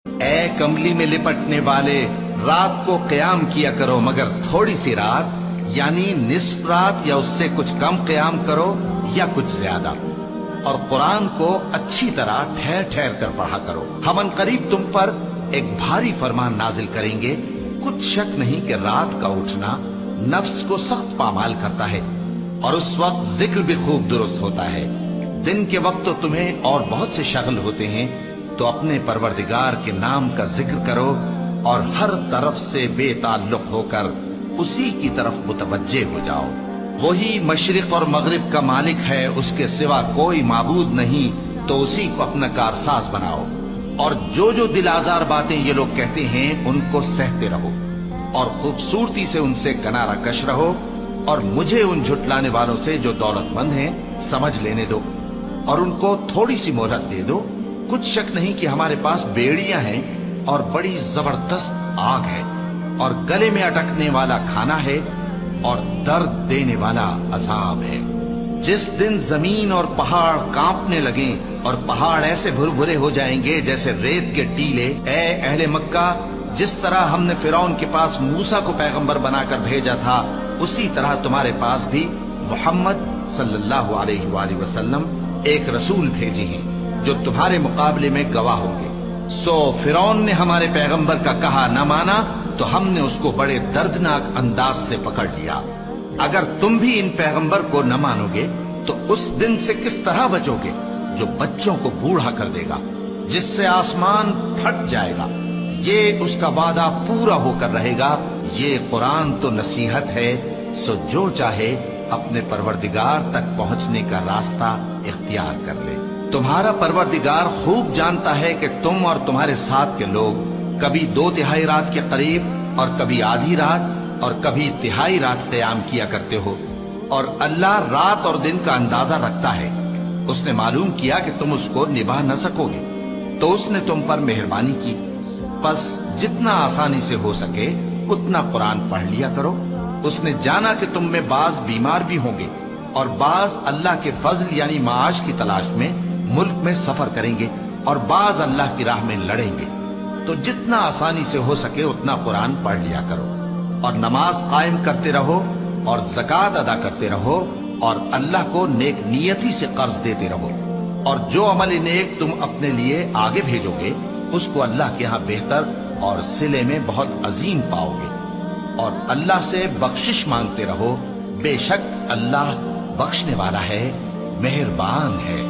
اے کملی میں لپٹنے والے، رات کو قیام کیا کرو مگر تھوڑی سی رات، یعنی نصف رات یا اس سے کچھ کم قیام کرو یا کچھ زیادہ، اور قرآن کو اچھی طرح ٹھہر ٹھہر کر پڑھا کرو۔ ہم ان قریب تم پر ایک بھاری فرمان نازل کریں گے، کچھ شک نہیں کہ رات کا اٹھنا نفس کو سخت پامال کرتا ہے، اور اس وقت ذکر بھی خوب درست ہوتا ہے۔ دن کے وقت تو تمہیں اور بہت سے شغل ہوتے ہیں، تو اپنے پروردگار کے نام کا ذکر کرو اور ہر طرف سے بے تعلق ہو کر اسی کی طرف متوجہ ہو جاؤ۔ وہی مشرق اور مغرب کا مالک ہے، اس کے سوا کوئی معبود نہیں، تو اسی کو اپنا کارساز بناؤ۔ اور جو دل آزار باتیں یہ لوگ کہتے ہیں ان کو سہتے رہو، اور خوبصورتی سے ان سے کنارہ کش رہو، اور مجھے ان جھٹلانے والوں سے جو دولت مند ہیں سمجھ لینے دو، اور ان کو تھوڑی سی مہلت دے دو۔ کچھ شک نہیں کہ ہمارے پاس بیڑیاں ہیں اور بڑی زبردست آگ ہے، اور گلے میں اٹکنے والا کھانا ہے، اور درد دینے والا عذاب ہے۔ جس دن زمین اور پہاڑ کانپنے لگیں اور پہاڑ ایسے بھربھرے ہو جائیں گے جیسے ریت کے ٹیلے، اے اہل مکہ، جس طرح ہم نے فرعون کے پاس موسیٰ کو پیغمبر بنا کر بھیجا تھا، اسی طرح تمہارے پاس بھی محمد صلی اللہ علیہ وآلہ وسلم ایک رسول بھیجے ہیں جو تمہارے مقابلے میں گواہ ہوں گے۔ سو فرعون نے ہمارے پیغمبر کا کہا نہ مانا، تو ہم نے اس کو بڑے دردناک انداز سے پکڑ لیا۔ اگر تم بھی ان پیغمبر کو نہ مانو گے تو اس دن سے کس طرح بچو گے جو بچوں کو بوڑھا کر دے گا، جس سے آسمان پھٹ جائے گا۔ یہ اس کا وعدہ پورا ہو کر رہے گا۔ یہ قرآن تو نصیحت ہے، سو جو چاہے اپنے پروردگار تک پہنچنے کا راستہ اختیار کر لے۔ تمہارا پروردگار خوب جانتا ہے کہ تم اور تمہارے ساتھ کے لوگ کبھی 2/3 رات کے قریب اور کبھی آدھی رات اور کبھی تہائی رات قیام کیا کرتے ہو، اور اللہ رات اور دن کا اندازہ رکھتا ہے۔ اس نے معلوم کیا کہ تم اس کو نبھا نہ سکو گے، تو اس نے تم پر مہربانی کی، پس جتنا آسانی سے ہو سکے اتنا قرآن پڑھ لیا کرو۔ اس نے جانا کہ تم میں بعض بیمار بھی ہوں گے، اور بعض اللہ کے فضل یعنی معاش کی تلاش میں ملک میں سفر کریں گے، اور بعض اللہ کی راہ میں لڑیں گے، تو جتنا آسانی سے ہو سکے اتنا قرآن پڑھ لیا کرو، اور نماز قائم کرتے رہو، اور زکوٰۃ ادا کرتے رہو، اور اللہ کو نیک نیتی سے قرض دیتے رہو، اور جو عمل نیک تم اپنے لیے آگے بھیجو گے اس کو اللہ کے ہاں بہتر اور صلے میں بہت عظیم پاؤ گے، اور اللہ سے بخشش مانگتے رہو، بے شک اللہ بخشنے والا ہے، مہربان ہے۔